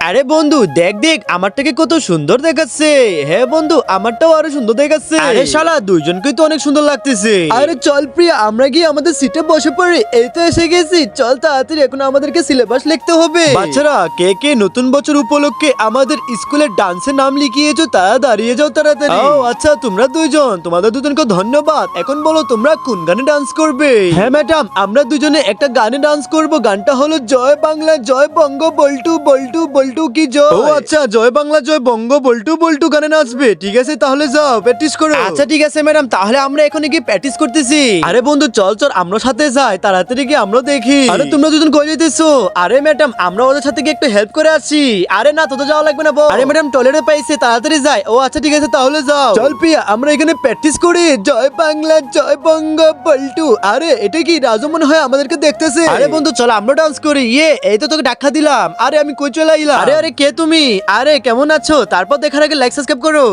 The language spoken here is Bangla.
আরে বন্ধু দেখ দেখ আমারটাকে কত সুন্দর দেখাচ্ছে। হ্যাঁ বন্ধু আমারটাও আরো সুন্দর দেখাচ্ছে। আরে শালা দুইজনকেই তো অনেক সুন্দর লাগতেছে। আরে চল প্রিয়া, আমরা গিয়ে আমাদের সিটে বসে পড়ি। এই তো এসে গেছি, চল তাড়াতাড়ি, এখন আমাদেরকে সিলেবাস লিখতে হবে। বাচ্চারা কে কে নতুন বছর উপলক্ষে আমাদের স্কুলের ডান্সের নাম লিখিয়েছো তারা দাঁড়িয়ে যাও তাড়াতাড়ি। ও আচ্ছা তোমরা দুইজন, তোমাদের দুজনকে ধন্যবাদ। এখন বলো তোমরা কোন গানে ডান্স করবে? হ্যাঁ ম্যাডাম, আমরা দুজনে একটা গানে ডান্স করব। গানটা হলো জয় বাংলা জয় বঙ্গ বল্টু বল্টু বল্টু কি জয়। ও আচ্ছা জয় বাংলা জয় বঙ্গ বল্টু বল্টু গানে নাচবে। ঠিক আছে তাহলে যাও প্র্যাকটিস করো। আচ্ছা ঠিক আছে ম্যাডাম, তাহলে আমরা এখন গিয়ে প্র্যাকটিস করতেছি। আরে বন্ধু চল চল আমরা সাথে যাই, তাড়াতাড়ি গিয়ে আমরা দেখি। আরে তোমরা দুজন কই যাইতেছো? আরে ম্যাডাম আমরা ওদের সাথে গিয়ে একটু হেল্প করে আসি। আরে না তোদের যাওয়া লাগবে না বল। আরে ম্যাডাম টয়লেটে পাইছে, তাড়াতাড়ি যাই। ও আচ্ছা ঠিক আছে তাহলে যাও। চল প্রিয়া আমরা এখানে প্র্যাকটিস করি জয় বাংলা জয় বঙ্গ বল্টু। আরে এটা কি রাজু মনে হয় আমাদেরকে দেখতেছে। আরে বন্ধু চল আমরা ডান্স করি। এই তো তোকে ডাক্কা দিলাম। আরে আমি কই চলে আইলাম। আরে আরে কে তুমি? আরে কেমন আছো? তারপর দেখার আগে লাইক সাবস্ক্রাইব করো।